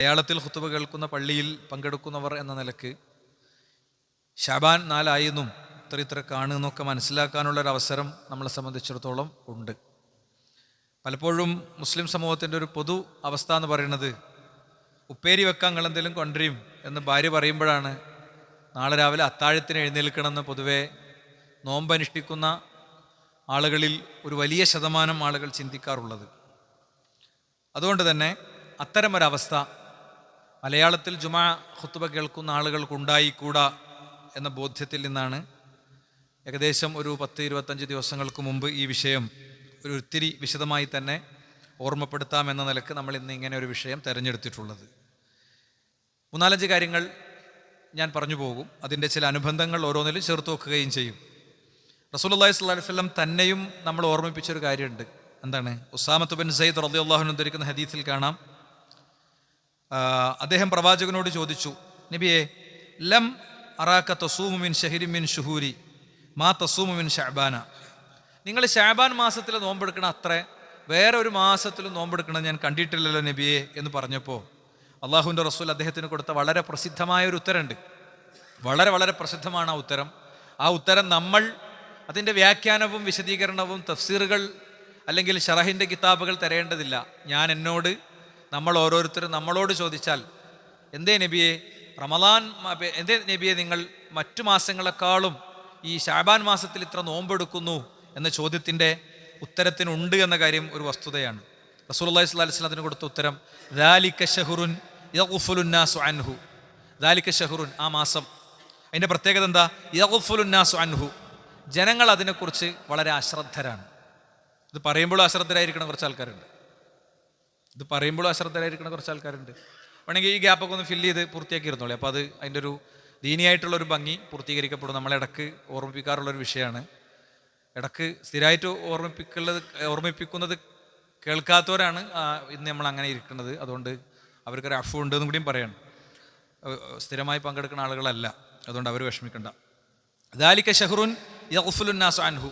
മലയാളത്തിൽ ഖുതുബ കേൾക്കുന്ന പള്ളിയിൽ പങ്കെടുക്കുന്നവർ എന്ന നിലക്ക് ശഅബാൻ 4 ആയെന്നും ഇത്ര കാണുന്നൊക്കെ മനസ്സിലാക്കാനുള്ളൊരവസരം നമ്മളെ സംബന്ധിച്ചിടത്തോളം ഉണ്ട്. പലപ്പോഴും മുസ്ലിം സമൂഹത്തിൻ്റെ ഒരു പൊതു അവസ്ഥ എന്ന് പറയുന്നത്, ഉപ്പേരി വെക്കാൻ എന്തെങ്കിലും കൊണ്ടുവരും എന്ന് ഭാര്യ പറയുമ്പോഴാണ് നാളെ രാവിലെ അത്താഴത്തിന് എഴുന്നേൽക്കണമെന്ന് പൊതുവെ നോമ്പനുഷ്ഠിക്കുന്ന ആളുകളിൽ ഒരു വലിയ ശതമാനം ആളുകൾ ചിന്തിക്കാറുള്ളത്. അതുകൊണ്ട് തന്നെ അത്തരമൊരവസ്ഥ മലയാളത്തിൽ ജുമാ ഖുതുബ കേൾക്കുന്ന ആളുകൾക്കുണ്ടായിക്കൂടാ എന്ന ബോധ്യത്തിൽ നിന്നാണ് ഏകദേശം ഒരു 10-25 ദിവസങ്ങൾക്ക് മുമ്പ് ഈ വിഷയം ഒത്തിരി വിശദമായി തന്നെ ഓർമ്മപ്പെടുത്താമെന്ന നിലക്ക് നമ്മൾ ഇന്ന് ഇങ്ങനെ ഒരു വിഷയം തിരഞ്ഞെടുത്തിട്ടുള്ളത്. 3-4 കാര്യങ്ങൾ ഞാൻ പറഞ്ഞു പോകും. അതിൻ്റെ ചില അനുബന്ധങ്ങൾ ഓരോന്നിലും ചേർത്ത് വെക്കുകയും ചെയ്യും. റസൂലുള്ളാഹി സ്വല്ലല്ലാഹു അലൈഹി വസല്ലം തന്നെയും നമ്മൾ ഓർമ്മിപ്പിച്ചൊരു കാര്യമുണ്ട്. എന്താണ്? ഉസാമത്ത് ബിൻ സയ്യിദ് റളിയല്ലാഹു അൻഹു ധരിക്കുന്ന ഹദീസിൽ കാണാം, അദ്ദേഹം പ്രവാചകനോട് ചോദിച്ചു, നബിയെ, ലം അറാക തസൂമു മിൻ ശഹരിൻ മിൻ ശുഹൂരി മാ തസൂമു മിൻ ശഅബാന. നിങ്ങൾ ശഅബാൻ മാസത്തിൽ നോമ്പെടുക്കണം അത്ര വേറെ ഒരു മാസത്തിലും നോമ്പെടുക്കണം ഞാൻ കണ്ടിട്ടില്ലല്ലോ നബിയെ എന്ന് പറഞ്ഞപ്പോൾ അള്ളാഹുവിൻ്റെ റസൂൽ അദ്ദേഹത്തിന് കൊടുത്ത വളരെ പ്രസിദ്ധമായ ഒരു ഉത്തരമുണ്ട്. വളരെ പ്രസിദ്ധമാണ് ആ ഉത്തരം. ആ ഉത്തരം നമ്മൾ അതിൻ്റെ വ്യാഖ്യാനവും വിശദീകരണവും തഫ്സീറുകൾ അല്ലെങ്കിൽ ഷറഹിൻ്റെ കിതാബുകൾ തരേണ്ടതില്ല. നമ്മൾ ഓരോരുത്തരും നമ്മളോട് ചോദിച്ചാൽ, എന്തേ നബിയെ എന്തേ നബിയെ നിങ്ങൾ മറ്റു മാസങ്ങളെക്കാളും ഈ ശഅബാൻ മാസത്തിൽ ഇത്ര നോമ്പെടുക്കുന്നു എന്ന ചോദ്യത്തിൻ്റെ ഉത്തരത്തിനുണ്ട് എന്ന കാര്യം ഒരു വസ്തുതയാണ്. റസൂലുള്ളാഹി സ്വല്ലല്ലാഹു അലൈഹി വസല്ലം അതിന് കൊടുത്ത ഉത്തരം, ദാലിക ശഹ്റുൻ യഗ്ഫുലുന്നാസു അൻഹു. ദാലിക ശഹ്റുൻ, ആ മാസം, അതിൻ്റെ പ്രത്യേകത എന്താ? യഗ്ഫുലുന്നാസു അൻഹു, ജനങ്ങൾ അതിനെക്കുറിച്ച് വളരെ അശ്രദ്ധരാണ്. ഇത് പറയുമ്പോഴും അശ്രദ്ധരായിരിക്കണം കുറച്ച് ആൾക്കാരുണ്ട്. വേണമെങ്കിൽ ഈ ഗ്യാപ്പൊക്കെ ഒന്ന് ഫില്ല് ചെയ്ത് പൂർത്തിയാക്കിയിരുന്നോളെ. അപ്പോൾ അത് അതിൻ്റെ ഒരു ദീനിയായിട്ടുള്ളൊരു ഭംഗി പൂർത്തീകരിക്കപ്പെടും. നമ്മളിടക്ക് ഓർമ്മിപ്പിക്കാറുള്ളൊരു വിഷയമാണ്. ഇടക്ക് സ്ഥിരമായിട്ട് ഓർമ്മിപ്പിക്കുന്നത് കേൾക്കാത്തവരാണ് ഇന്ന് നമ്മൾ അങ്ങനെ ഇരിക്കുന്നത്. അതുകൊണ്ട് അവർക്കൊരു അഫു ഉണ്ടെന്നും കൂടിയും പറയണം. സ്ഥിരമായി പങ്കെടുക്കുന്ന ആളുകളല്ല, അതുകൊണ്ട് അവർ വിഷമിക്കണ്ട. ദാലിക ശഹ്റുൻ യഗ്ഫുലുന്നാസു അൻഹു,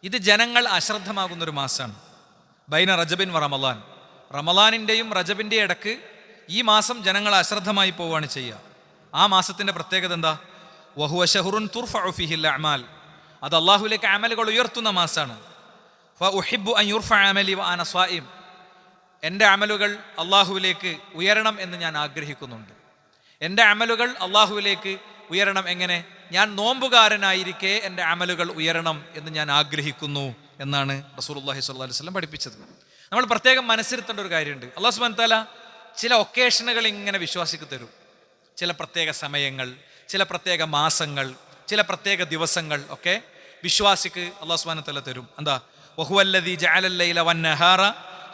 ഇത് ജനങ്ങൾ അശ്രദ്ധമാകുന്നൊരു മാസമാണ്. ബൈന റജബിൻ വ റമളാൻ, റമളാനിൻ്റെയും റജബിൻ്റെയും ഇടക്ക് ഈ മാസം ജനങ്ങൾ അശ്രദ്ധമായി പോവുകയാണ് ചെയ്യുക. ആ മാസത്തിൻ്റെ പ്രത്യേകത എന്താ? വഹുവ ശഹ്റുൻ തുർഫഉ ഫീഹിൽ അഅമാൽ, അത് അള്ളാഹുവിലേക്ക് അമലുകൾ ഉയർത്തുന്ന മാസമാണ്. ഫഉഹിബ്ബു അൻ യുർഫഅ അമലി വ അന സ്വായിം, എൻ്റെ അമലുകൾ അള്ളാഹുവിലേക്ക് ഉയരണം എന്ന് ഞാൻ ആഗ്രഹിക്കുന്നുണ്ട്. എൻ്റെ അമലുകൾ അള്ളാഹുവിലേക്ക് ഉയരണം എങ്ങനെ? ഞാൻ നോമ്പുകാരനായിരിക്കെ എൻ്റെ അമലുകൾ ഉയരണം എന്ന് ഞാൻ ആഗ്രഹിക്കുന്നു എന്നാണ് റസൂലുള്ളാഹി സ്വല്ലല്ലാഹു അലൈഹി വസല്ലം പഠിപ്പിച്ചത്. നമ്മൾ പ്രത്യേകം മനസ്സിരുത്തേണ്ട ഒരു കാര്യമുണ്ട്. അല്ലാഹു സുബ്ഹാനഹു വ തആല ചില ഒക്കേഷനുകൾ ഇങ്ങനെ വിശ്വാസിക്ക് തരും. ചില പ്രത്യേക സമയങ്ങൾ, ചില പ്രത്യേക മാസങ്ങൾ, ചില പ്രത്യേക ദിവസങ്ങൾ ഒക്കെ വിശ്വാസിക്ക് അല്ലാഹു സുബ്ഹാനഹു വ തആല തരും. എന്താ? വഹുവല്ലദീ ജഅലൽ ലൈല വന്നഹാറ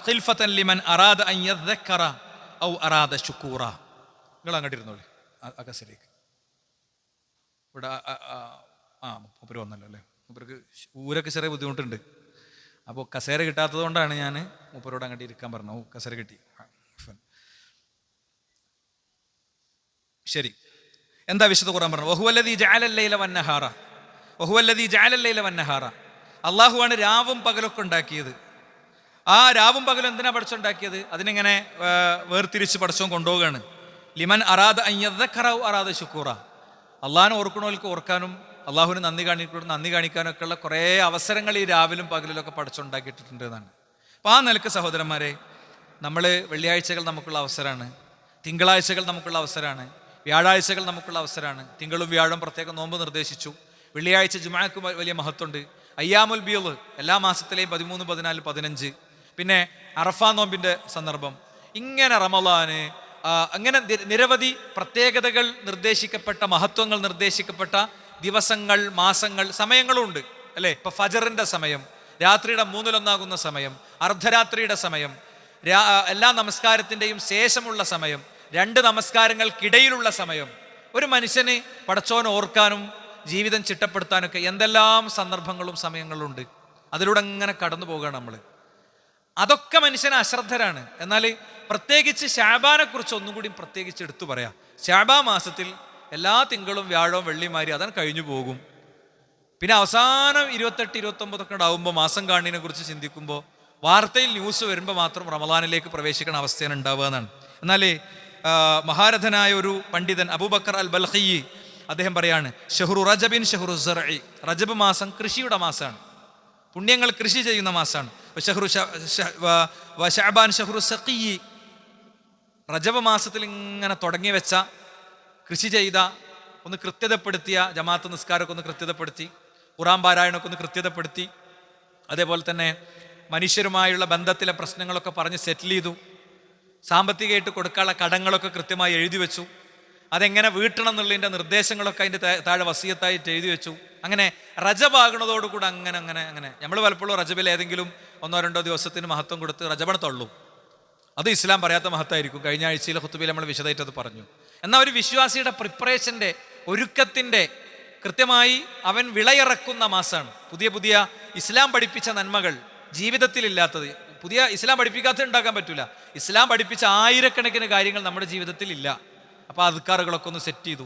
ഖിൽഫതൻ ലിമൻ അറാദ അൻ യദ്ദക്കറ ഔ അറാദ ശുക്കൂറ. നിങ്ങൾ അങ്ങോട്ട് ഇരുന്നോളൂ, അകസലേക്ക്. ഇവിടെ മൂപ്പര് വന്നല്ലോ അല്ലേ. മൂപ്പർക്ക് ഊരൊക്കെ ചെറിയ ബുദ്ധിമുട്ടുണ്ട്. അപ്പോൾ കസേര കിട്ടാത്തത് കൊണ്ടാണ് ഞാൻ മൂപ്പരോട് അങ്ങോട്ട് ഇരിക്കാൻ പറഞ്ഞത്. കസേര കിട്ടി, ശരി. എന്താ വിശുദ്ധ ഖുർആൻ പറഞ്ഞത്? വഹുവല്ലദീ ജഅലൽ ലൈല വന്നഹാറ, അള്ളാഹുവാണ് രാവും പകലൊക്കെ ഉണ്ടാക്കിയത്. ആ രാവും പകലും എന്തിനാ പഠിച്ചുണ്ടാക്കിയത്? അതിനെങ്ങനെ വേർതിരിച്ച് പഠിച്ചോ കൊണ്ടുപോവുകയാണ്. ലിമൻ അറാദ അൻ യദ്ദക്കറ ഔ അറാദ ശുക്കൂറ, അള്ളാഹിനെ ഓർക്കണവർക്ക് ഓർക്കാനും അള്ളാഹുവിന് നന്ദി കാണിക്കാനൊക്കെ ഉള്ള കുറേ അവസരങ്ങൾ ഈ രാവിലും പകലിലൊക്കെ പഠിച്ചുണ്ടാക്കിയിട്ടുണ്ട് എന്നാണ്. അപ്പോൾ ആ നിലക്ക് സഹോദരന്മാരെ, നമ്മൾ വെള്ളിയാഴ്ചകൾ നമുക്കുള്ള അവസരമാണ്, തിങ്കളാഴ്ചകൾ നമുക്കുള്ള അവസരമാണ്, വ്യാഴാഴ്ചകൾ നമുക്കുള്ള അവസരമാണ്. തിങ്കളും വ്യാഴം പ്രത്യേക നോമ്പ് നിർദ്ദേശിച്ചു. വെള്ളിയാഴ്ച ജുമാക്ക് വലിയ മഹത്വമുണ്ട്. അയ്യാമുൽ ബീദ് എല്ലാ മാസത്തിലെയും 13, 14, 15. പിന്നെ അറഫാ നോമ്പിൻ്റെ സന്ദർഭം. ഇങ്ങനെ റമളാന്, അങ്ങനെ നിരവധി പ്രത്യേകതകൾ നിർദ്ദേശിക്കപ്പെട്ട, മഹത്വങ്ങൾ നിർദ്ദേശിക്കപ്പെട്ട ദിവസങ്ങൾ, മാസങ്ങൾ, സമയങ്ങളുണ്ട് അല്ലേ. ഇപ്പൊ ഫജറിന്റെ സമയം, രാത്രിയുടെ 1/3 സമയം, അർദ്ധരാത്രിയുടെ സമയം, എല്ലാ നമസ്കാരത്തിൻ്റെയും ശേഷമുള്ള സമയം, 2 നമസ്കാരങ്ങൾക്കിടയിലുള്ള സമയം. ഒരു മനുഷ്യന് പടച്ചോനെ ഓർക്കാനും ജീവിതം ചിട്ടപ്പെടുത്താനൊക്കെ എന്തെല്ലാം സന്ദർഭങ്ങളും സമയങ്ങളുണ്ട്. അതിലൂടെ അങ്ങനെ കടന്നു പോകുകയാണ് നമ്മൾ. അതൊക്കെ മനുഷ്യന് അശ്രദ്ധരാണ്. എന്നാൽ പ്രത്യേകിച്ച് ശഅബാനെ കുറിച്ച് ഒന്നും കൂടി പ്രത്യേകിച്ച് എടുത്തു പറയാം. ശഅബാൻ മാസത്തിൽ എല്ലാ തിങ്കളും വ്യാഴവും വെള്ളിമാരി അതാണ് കഴിഞ്ഞു പോകും. പിന്നെ അവസാനം 28, 29 ഒക്കെ ഉണ്ടാവുമ്പോൾ മാസം കാണുന്നതിനെ കുറിച്ച് ചിന്തിക്കുമ്പോൾ വാർത്തയിൽ ന്യൂസ് വരുമ്പോൾ മാത്രം റമളാനിലേക്ക് പ്രവേശിക്കുന്ന അവസ്ഥയാണ് ഉണ്ടാവുക എന്നാണ്. എന്നാൽ മഹാരഥനായ ഒരു പണ്ഡിതൻ അബൂബക്കർ അൽ ബൽഖി അദ്ദേഹം പറയാണ്, ഷഹ്റു റജബിൻ ഷഹ്റു സറഇ, റജബ് മാസം കൃഷിയുടെ മാസമാണ്, പുണ്യങ്ങൾ കൃഷി ചെയ്യുന്ന മാസമാണ്. ശഅബാൻ ഷഹ്റു സഖി, റജബ് മാസത്തിൽ ഇങ്ങനെ തുടങ്ങി വെച്ച കൃഷി ചെയ്ത ഒന്ന് കൃത്യതപ്പെടുത്തിയ ജമാഅത്ത് നിസ്കാരമൊക്കെ ഒന്ന് കൃത്യതപ്പെടുത്തി, ഖുർആൻ പാരായണമൊക്കെ ഒന്ന് കൃത്യതപ്പെടുത്തി, അതേപോലെ തന്നെ മനുഷ്യരുമായുള്ള ബന്ധത്തിലെ പ്രശ്നങ്ങളൊക്കെ പറഞ്ഞ് സെറ്റിൽ ചെയ്തു, സാമ്പത്തികമായിട്ട് കൊടുക്കാനുള്ള കടങ്ങളൊക്കെ കൃത്യമായി എഴുതി വെച്ചു, അതെങ്ങനെ വീട്ടണം എന്നുള്ളതിൻ്റെ നിർദ്ദേശങ്ങളൊക്കെ അതിൻ്റെ താഴെ വസിയത്തായിട്ട് എഴുതി വെച്ചു. അങ്ങനെ റജബാകുന്നതോടുകൂടെ അങ്ങനെ അങ്ങനെ അങ്ങനെ നമ്മൾ പലപ്പോഴും റജബിൽ ഏതെങ്കിലും 1-2 ദിവസത്തിന് മഹത്വം കൊടുത്ത് റജബിനെ തള്ളൂ. അത് ഇസ്ലാം പറയാത്ത മഹത്തായിരിക്കും. കഴിഞ്ഞ ആഴ്ചയിലെ ഖുതുബയിൽ നമ്മൾ വിശദമായിട്ട് അത് പറഞ്ഞു. എന്നാൽ ഒരു വിശ്വാസിയുടെ പ്രിപ്പറേഷൻ്റെ, ഒരുക്കത്തിൻ്റെ കൃത്യമായി അവൻ വിളയിറക്കുന്ന മാസമാണ്. പുതിയ പുതിയ ഇസ്ലാം പഠിപ്പിച്ച നന്മകൾ ജീവിതത്തിലില്ലാത്തത്, പുതിയ ഇസ്ലാം പഠിപ്പിക്കാത്തത് ഉണ്ടാക്കാൻ പറ്റില്ല. ഇസ്ലാം പഠിപ്പിച്ച ആയിരക്കണക്കിന് കാര്യങ്ങൾ നമ്മുടെ ജീവിതത്തിൽ ഇല്ല. അപ്പോൾ അദ്കാറുകളൊക്കെ ഒന്ന് സെറ്റ് ചെയ്തു.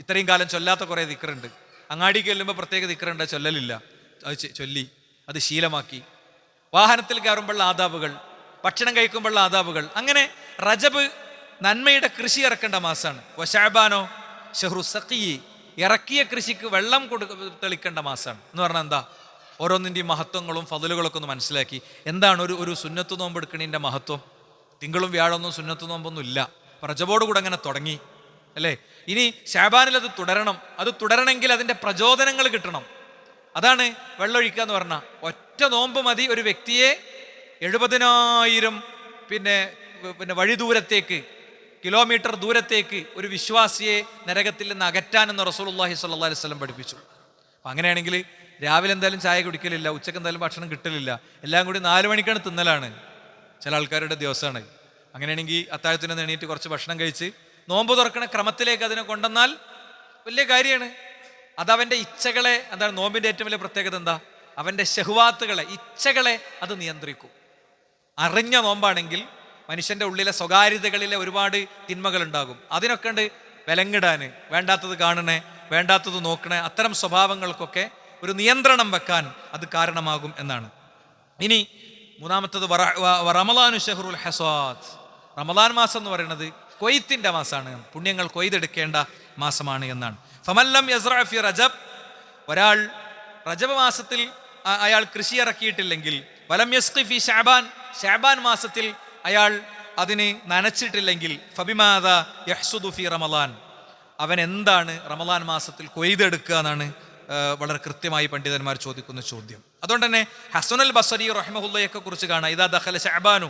ഇത്രയും കാലം ചൊല്ലാത്ത കുറേ ദിക്റുണ്ട്, അങ്ങാടിക്ക് ചെല്ലുമ്പോൾ പ്രത്യേക ദിക്റുണ്ട്, ചൊല്ലലില്ല, അത് ചൊല്ലി, അത് ശീലമാക്കി. വാഹനത്തിൽ കയറുമ്പോഴുള്ള ആദാബുകൾ, ഭക്ഷണം കഴിക്കുമ്പോഴുള്ള ആദാബുകൾ, അങ്ങനെ റജബ് നന്മയുടെ കൃഷി ഇറക്കേണ്ട മാസമാണ്. വശഅബാനോ ഷഹ്റു സഖി, ഇറക്കിയ കൃഷിക്ക് വെള്ളം തെളിക്കേണ്ട മാസമാണ്. എന്ന് പറഞ്ഞാൽ എന്താ, ഓരോന്നിൻ്റെയും മഹത്വങ്ങളും ഫضലുകളൊക്കെ ഒന്ന് മനസ്സിലാക്കി. എന്താണ് ഒരു സുന്നത്ത് നോമ്പ് എടുക്കണതിൻ്റെ മഹത്വം? തിങ്കളും വ്യാഴമൊന്നും സുന്നത്ത് നോമ്പൊന്നും ഇല്ല, റജബോട് കൂടെ അങ്ങനെ തുടങ്ങി അല്ലേ. ഇനി ശഅബാനിൽ അത് തുടരണം. അത് തുടരണമെങ്കിൽ അതിൻ്റെ പ്രചോദനങ്ങൾ കിട്ടണം. അതാണ് വെള്ളമൊഴിക്കുക എന്ന് പറഞ്ഞാൽ. ഒറ്റ നോമ്പ് മതി ഒരു വ്യക്തിയെ 70,000 പിന്നെ വഴി ദൂരത്തേക്ക്, കിലോമീറ്റർ ദൂരത്തേക്ക് ഒരു വിശ്വാസിയെ നരകത്തിൽ നിന്ന് അകറ്റാനെന്ന് റസൂലുള്ളാഹി സ്വല്ലല്ലാഹി അലൈഹി വസല്ലം പഠിപ്പിച്ചു. അപ്പം അങ്ങനെയാണെങ്കിൽ രാവിലെ എന്തായാലും ചായ കുടിക്കലില്ല, ഉച്ചക്ക് എന്തായാലും ഭക്ഷണം കിട്ടലില്ല, എല്ലാം കൂടി 4 മണിക്കാണ് തിന്നലാണ് ചില ആൾക്കാരുടെ ദിവസമാണ്. അങ്ങനെയാണെങ്കിൽ അത്താഴത്തിന് എണീറ്റ് കുറച്ച് ഭക്ഷണം കഴിച്ച് നോമ്പ് തുറക്കണ ക്രമത്തിലേക്ക് അതിനെ കൊണ്ടുവന്നാൽ വലിയ കാര്യമാണ്. അതവൻ്റെ ഇച്ഛകളെ, എന്താണ് നോമ്പിൻ്റെ ഏറ്റവും വലിയ പ്രത്യേകത എന്താ, അവൻ്റെ ശഹ്വാത്തുകളെ, ഇച്ഛകളെ അത് നിയന്ത്രിക്കും. അറിഞ്ഞ നോമ്പാണെങ്കിൽ മനുഷ്യൻ്റെ ഉള്ളിലെ സ്വകാര്യതകളിലെ ഒരുപാട് തിന്മകൾ ഉണ്ടാകും. അതിനൊക്കെ ഉണ്ട് വിലങ്ങിടാൻ, വേണ്ടാത്തത് കാണണേ, വേണ്ടാത്തത് നോക്കണേ, അത്തരം സ്വഭാവങ്ങൾക്കൊക്കെ ഒരു നിയന്ത്രണം വെക്കാൻ അത് കാരണമാകും എന്നാണ്. ഇനി മൂന്നാമത്തത് റമളാനു ഷഹ്റുൽ ഹസാദ്, റമളാൻ മാസം എന്ന് പറയുന്നത് കൊയ്ത്തിൻ്റെ മാസമാണ്, പുണ്യങ്ങൾ കൊയ്തെടുക്കേണ്ട മാസമാണ് എന്നാണ്. ഫമല്ലം യസ്റഅ ഫി റജബ്, ഒരാൾ റജബ് മാസത്തിൽ അയാൾ കൃഷി ഇറക്കിയിട്ടില്ലെങ്കിൽ, വലം യസ്ഖി ഫി ശഅബാൻ, ശഅബാൻ മാസത്തിൽ അയാൾ അതിന് നനച്ചിട്ടില്ലെങ്കിൽ, ഫബിമാദ യഹ്സുദു ഫി റമളാൻ, അവൻ എന്താണ് റമളാൻ മാസത്തിൽ കൊയ്തെടുക്കുക എന്നാണ് വളരെ കൃത്യമായി പണ്ഡിതന്മാർ ചോദിക്കുന്ന ചോദ്യം. അതുകൊണ്ട് തന്നെ ഹസനുൽ ബസ്രി റഹിമഹുല്ലയെ കുറിച്ച് കാണാം, ഇദാ ദഖല ശഅബാനു,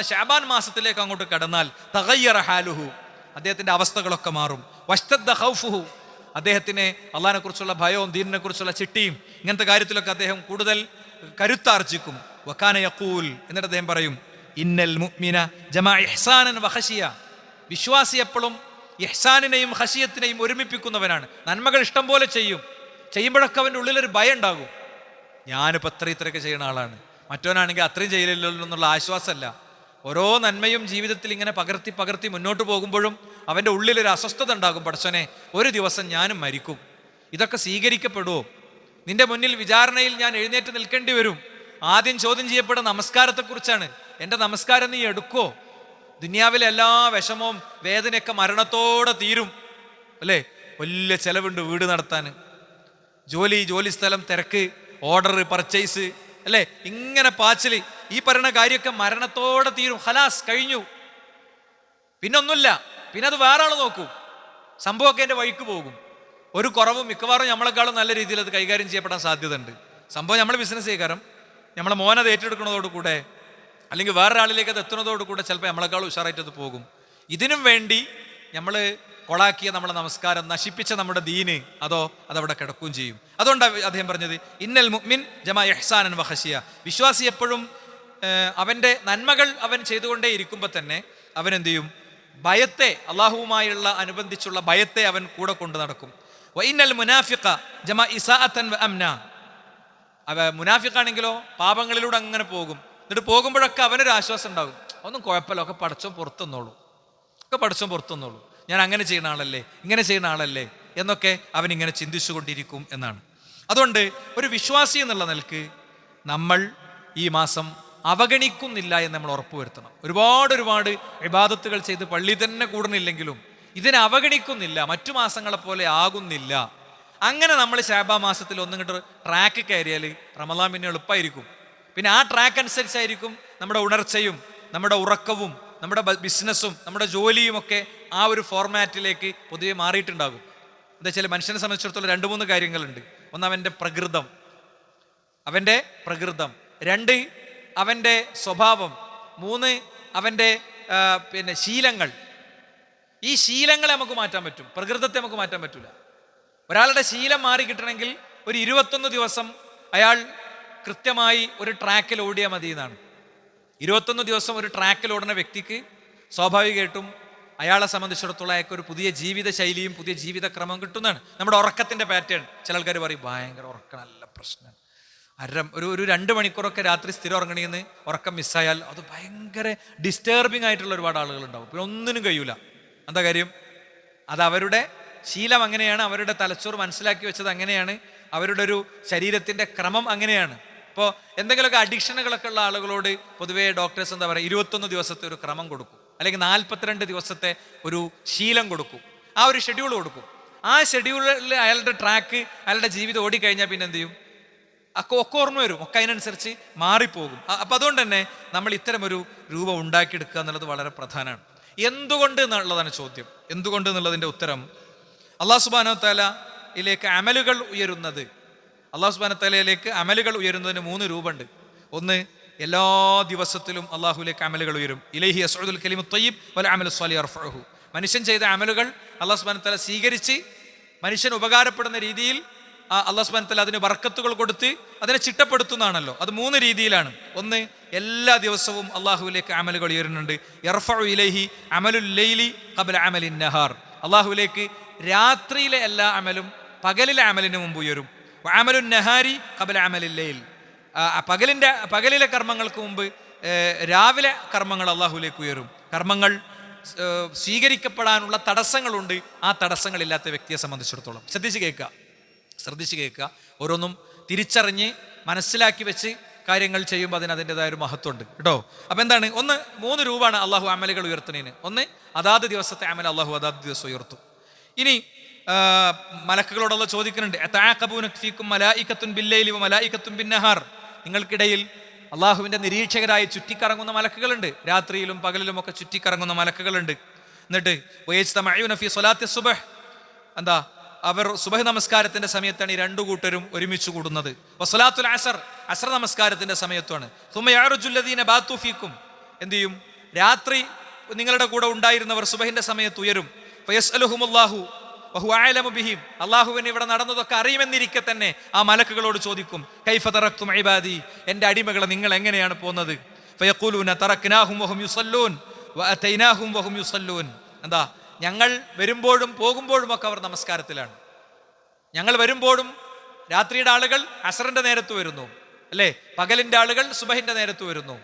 ശഅബാൻ മാസത്തിലേക്ക് അങ്ങോട്ട് കടന്നാൽ, തഗയ്യറ ഹാലുഹു, അദ്ദേഹത്തിൻ്റെ അവസ്ഥകളൊക്കെ മാറും. വഷ്തദ്ദ ഖൗഫുഹു, അദ്ദേഹത്തിന് അള്ളാഹിനെ കുറിച്ചുള്ള ഭയവും ദീനിനെ കുറിച്ചുള്ള ചിട്ടിയും ഇങ്ങനത്തെ കാര്യത്തിലൊക്കെ അദ്ദേഹം കൂടുതൽ കരുത്താർജിക്കും. വകാന യഖൂൽ, എന്നിട്ട് അദ്ദേഹം പറയും, ഇന്നൽ മുഅ്മിന ജമാ ഇഹ്സാനൻ വഖശിയ, വിശ്വാസി എപ്പോഴും ഇഹ്സാനിനെയും ഖശിയത്തിനെയും ഒരുമിപ്പിക്കുന്നവനാണ്. നന്മകൾ ഇഷ്ടം പോലെ ചെയ്യുമ്പോഴൊക്കെ അവൻ്റെ ഉള്ളിലൊരു ഭയം ഉണ്ടാകും. ഞാനിപ്പോൾ ഇത്രയൊക്കെ ചെയ്യുന്ന ആളാണ്, മറ്റവനാണെങ്കിൽ അത്രയും ചെയ്യില്ലല്ലോ എന്നുള്ള ആശ്വാസമല്ല. ഓരോ നന്മയും ജീവിതത്തിൽ ഇങ്ങനെ പകർത്തി മുന്നോട്ട് പോകുമ്പോഴും അവൻ്റെ ഉള്ളിലൊരു അസ്വസ്ഥത ഉണ്ടാകും. പടച്ചോനെ, ഒരു ദിവസം ഞാനും മരിക്കും, ഇതൊക്കെ സ്വീകരിക്കപ്പെടുമോ? നിന്റെ മുന്നിൽ വിചാരണയിൽ ഞാൻ എഴുന്നേറ്റ് നിൽക്കേണ്ടി വരും. ആദ്യം ചോദ്യം ചെയ്യപ്പെടുന്ന നമസ്കാരത്തെക്കുറിച്ചാണ്. എൻ്റെ നമസ്കാരം നീ എടുക്കുമോ? ദുനിയാവിലെ എല്ലാ വിഷമവും വേദനയൊക്കെ മരണത്തോടെ തീരും അല്ലേ. വലിയ ചെലവുണ്ട് വീട് നടത്താൻ, ജോലി സ്ഥലം തിരക്ക്, ഓർഡർ, പർച്ചേസ് അല്ലേ, ഇങ്ങനെ പാച്ചില്. ഈ പറയുന്ന കാര്യമൊക്കെ മരണത്തോടെ തീരും. ഖലാസ്, കഴിഞ്ഞു, പിന്നൊന്നുമില്ല. പിന്നെ അത് വേറെ ആൾ നോക്കൂ, സംഭവമൊക്കെ എൻ്റെ വഴിക്ക് പോകും. ഒരു കുറവും മിക്കവാറും നമ്മളെക്കാളും നല്ല രീതിയിൽ അത് കൈകാര്യം ചെയ്യപ്പെടാൻ സാധ്യതയുണ്ട്. സംഭവം നമ്മൾ ബിസിനസ് ചെയ്യാറും നമ്മളെ മോനത് ഏറ്റെടുക്കുന്നതോടുകൂടെ അല്ലെങ്കിൽ വേറൊരാളിലേക്ക് അത് എത്തുന്നതോടുകൂടെ ചിലപ്പോൾ നമ്മളെക്കാളും ഉഷാറായിട്ട് അത് പോകും. ഇതിനും വേണ്ടി നമ്മൾ കൊളാക്കിയ നമ്മുടെ നമസ്കാരം, നശിപ്പിച്ച നമ്മുടെ ദീന്, അതവിടെ കിടക്കുകയും ചെയ്യും. അതുകൊണ്ടാണ് അദ്ദേഹം പറഞ്ഞത്, ഇന്നൽ മുഅ്മിൻ ജമാ ഇഹ്സാനൻ വഖശിയ, വിശ്വാസി എപ്പോഴും അവൻ്റെ നന്മകൾ അവൻ ചെയ്തുകൊണ്ടേ ഇരിക്കുമ്പോൾ തന്നെ അവൻ എന്ത് ചെയ്യും, ഭയത്തെ, അള്ളാഹുവുമായുള്ള അനുബന്ധിച്ചുള്ള ഭയത്തെ അവൻ കൂടെ കൊണ്ട് നടക്കും. വഇന്നൽ മുനാഫിഖ ജമാ ഇസാഅതൻ വഅംന, മുനാഫിഖാണെങ്കിലോ പാപങ്ങളിലൂടെ അങ്ങനെ പോകും. എന്നിട്ട് പോകുമ്പോഴൊക്കെ അവനൊരു ആശ്വാസം ഉണ്ടാകും, ഒന്നും കുഴപ്പമില്ല, ഒക്കെ പടച്ചോൻ പുറത്തുനിന്നോളൂ, ഞാൻ അങ്ങനെ ചെയ്യുന്ന ആളല്ലേ, ഇങ്ങനെ ചെയ്യുന്ന ആളല്ലേ എന്നൊക്കെ അവൻ ഇങ്ങനെ ചിന്തിച്ചു കൊണ്ടിരിക്കും എന്നാണ്. അതുകൊണ്ട് ഒരു വിശ്വാസി എന്നുള്ള നിലക്ക് നമ്മൾ ഈ മാസം അവഗണിക്കുന്നില്ല എന്ന് നമ്മൾ ഉറപ്പുവരുത്തണം. ഒരുപാട് ഇബാദത്തുകൾ ചെയ്ത് പള്ളി തന്നെ കൂടുന്നില്ലെങ്കിലും ഇതിനെ അവഗണിക്കുന്നില്ല, മറ്റു മാസങ്ങളെ പോലെ ആകുന്നില്ല. അങ്ങനെ നമ്മൾ ശഅബാൻ മാസത്തിൽ ഒന്നിങ്ങോട്ട് ട്രാക്ക് കയറിയാൽ റമദാൻ പിന്നെ എളുപ്പമായിരിക്കും. പിന്നെ ആ ട്രാക്ക് അനുസരിച്ചായിരിക്കും നമ്മുടെ ഉണർച്ചയും നമ്മുടെ ഉറക്കവും നമ്മുടെ ബിസിനസ്സും നമ്മുടെ ജോലിയും ഒക്കെ ആ ഒരു ഫോർമാറ്റിലേക്ക് പൊതുവെ മാറിയിട്ടുണ്ടാകും. എന്താ വെച്ചാൽ മനുഷ്യനെ സംബന്ധിച്ചിടത്തോളം 2-3 കാര്യങ്ങളുണ്ട്. ഒന്ന് അവൻ്റെ പ്രകൃതം, 2 അവൻ്റെ സ്വഭാവം, 3 അവൻ്റെ ശീലങ്ങൾ. ഈ ശീലങ്ങളെ നമുക്ക് മാറ്റാൻ പറ്റും, പ്രകൃതത്തെ നമുക്ക് മാറ്റാൻ പറ്റില്ല. ഒരാളുടെ ശീലം മാറി കിട്ടണമെങ്കിൽ ഒരു 21 ദിവസം അയാൾ കൃത്യമായി ഒരു ട്രാക്കിൽ ഓടിയാൽ മതി എന്നാണ്. 21 ദിവസം ഒരു ട്രാക്കിൽ ഓടുന്ന വ്യക്തിക്ക് സ്വാഭാവികമായിട്ടും അയാളെ സംബന്ധിച്ചിടത്തോളം അയാൾക്ക് ഒരു പുതിയ ജീവിത ശൈലിയും പുതിയ ജീവിതക്രമം കിട്ടുന്നതാണ്. നമ്മുടെ ഉറക്കത്തിൻ്റെ പാറ്റേൺ, ചില ആൾക്കാർ പറയും ഭയങ്കര ഉറക്കം, നല്ല പ്രശ്നം, ഒരു 2 മണിക്കൂറൊക്കെ രാത്രി സ്ഥിരം ഉറങ്ങണമെന്ന് ഉറക്കം മിസ്സായാൽ അത് ഭയങ്കര ഡിസ്റ്റർബിങ് ആയിട്ടുള്ള ഒരുപാട് ആളുകളുണ്ടാവും. പിന്നെ ഒന്നിനും കഴിയൂല. എന്താ കാര്യം? അത് അവരുടെ ശീലം അങ്ങനെയാണ്, അവരുടെ തലച്ചോറ് മനസ്സിലാക്കി വെച്ചത് അങ്ങനെയാണ്, അവരുടെ ഒരു ശരീരത്തിൻ്റെ ക്രമം അങ്ങനെയാണ്. ഇപ്പോൾ എന്തെങ്കിലുമൊക്കെ അഡിക്ഷനുകളൊക്കെ ഉള്ള ആളുകളോട് പൊതുവേ ഡോക്ടേഴ്സ് എന്താ പറയുക, 21 ദിവസത്തെ ഒരു ക്രമം കൊടുക്കും, അല്ലെങ്കിൽ 42 ദിവസത്തെ ഒരു ശീലം കൊടുക്കും, ആ ഒരു ഷെഡ്യൂൾ കൊടുക്കും. ആ ഷെഡ്യൂളിൽ അയാളുടെ ട്രാക്ക്, അയാളുടെ ജീവിതം ഓടിക്കഴിഞ്ഞാൽ പിന്നെ എന്ത് ചെയ്യും? ഒക്കെ ഓർമ്മ വരും, ഒക്കെ അതിനനുസരിച്ച് മാറിപ്പോകും. അപ്പം അതുകൊണ്ട് തന്നെ നമ്മൾ ഇത്തരം ഒരു രൂപം ഉണ്ടാക്കിയെടുക്കുക എന്നുള്ളത് വളരെ പ്രധാനമാണ്. എന്തുകൊണ്ട് എന്നുള്ളതാണ് ചോദ്യം. എന്തുകൊണ്ട് എന്നുള്ളതിൻ്റെ ഉത്തരം, അല്ലാഹു സുബ്ഹാനഹു വ തആലയിലേക്ക് അമലുകൾ ഉയരുന്നത്, അല്ലാഹു സുബ്ഹാനഹു വ തആലയിലേക്ക് അമലുകൾ ഉയരുന്നതിന് 3 രൂപമുണ്ട്. ഒന്ന്, എല്ലാ ദിവസത്തിലും അള്ളാഹുവിലേക്ക് അമലുകൾ ഉയരും. ഇലൈഹി യസ്ഉദുൽ കലിമുത് ത്വയ്യിബ് വൽ അമലു സ്വാലിഹ് യർഫഉഹു. മനുഷ്യൻ ചെയ്ത അമലുകൾ അല്ലാഹു സുബ്ഹാനഹു വ തആല സ്വീകരിച്ച് മനുഷ്യന് ഉപകാരപ്പെടുന്ന രീതിയിൽ അല്ലാഹു സുബ്ഹാനഹു വ തആല അതിന് ബർക്കത്തുകൾ കൊടുത്ത് അതിനെ ചിട്ടപ്പെടുത്തുന്നതാണല്ലോ. അത് 3 രീതിയിലാണ്. ഒന്ന്, എല്ലാ ദിവസവും അള്ളാഹുവിലേക്ക് അമലുകൾ ഉയരുന്നുണ്ട്. യർഫഉ ഇലൈഹി അമലുൽ ലൈലി ഖബ്ല അമലിൻ നഹാർ. അള്ളാഹുവിലേക്ക് രാത്രിയിലെ എല്ലാ അമലും പകലിലെ അമലിന് മുമ്പ് ഉയരും. അമലുൻ നഹാരി ഖബ്ല അമലിൽ ലൈൽ. പകലിലെ കർമ്മങ്ങൾക്ക് മുമ്പ് രാവിലെ കർമ്മങ്ങൾ അള്ളാഹുവിലേക്ക് ഉയരും. കർമ്മങ്ങൾ സ്വീകരിക്കപ്പെടാനുള്ള തടസ്സങ്ങളുണ്ട്, ആ തടസ്സങ്ങളില്ലാത്ത വ്യക്തിയെ സംബന്ധിച്ചിടത്തോളം ശ്രദ്ധിച്ച് കേൾക്കുക. ഓരോന്നും തിരിച്ചറിഞ്ഞ് മനസ്സിലാക്കി വെച്ച് കാര്യങ്ങൾ ചെയ്യുമ്പോൾ അതിൻ്റെതായ ഒരു മഹത്വമുണ്ട് കേട്ടോ. അപ്പം എന്താണ്? ഒന്ന്, 3 രൂപമാണ് അള്ളാഹു അമലുകൾ ഉയർത്തുന്നതിന്. ഒന്ന്, അതാത് ദിവസത്തെ അമൽ അള്ളാഹു അതാത് ദിവസം ഉയർത്തും. ഇനി മലക്കുകളോടുള്ള ചോദിക്കുന്നുണ്ട്, നിങ്ങൾക്കിടയിൽ അള്ളാഹുവിൻ്റെ നിരീക്ഷകരായി ചുറ്റിക്കറങ്ങുന്ന മലക്കുകളുണ്ട്, രാത്രിയിലും പകലിലും ഒക്കെ ചുറ്റിക്കറങ്ങുന്ന മലക്കുകളുണ്ട്. എന്നിട്ട് എന്താ, അവർ സുബഹ് നമസ്കാരത്തിന്റെ സമയത്താണ് ഈ 2 കൂട്ടരും ഒരുമിച്ച് കൂടുന്നത്. വസ്സലാത്തുൽ അസർ, അസർ നമസ്കാരത്തിന്റെ സമയത്താണ്. എന്ത് ചെയ്യും? രാത്രി നിങ്ങളുടെ കൂടെ ഉണ്ടായിരുന്നവർ സുബഹിന്റെ സമയത്ത് ഉയരും. അള്ളാഹുവിന് ഇവിടെ നടന്നതൊക്കെ അറിയുമെന്നിരിക്കെ തന്നെ ആ മലക്കുകളോട് ചോദിക്കും, കൈഫ തറക്തും ഇബാദി, എൻ്റെ അടിമകളെ നിങ്ങൾ എങ്ങനെയാണ് പോകുന്നത്? ഫയഖൂലൂന തറക്നാഹും വഹും യുസല്ലൂൻ വഅതൈനാഹും വഹും യുസല്ലൂൻ. എന്താ, ഞങ്ങൾ വരുമ്പോഴും പോകുമ്പോഴും ഒക്കെ അവർ നമസ്കാരത്തിലാണ്. ഞങ്ങൾ വരുമ്പോഴും രാത്രിയുടെ ആളുകൾ അസറിന്റെ നേരത്ത് വരുന്നു, അല്ലേ? പകലിന്റെ ആളുകൾ സുബഹിന്റെ നേരത്ത് വരുന്നു.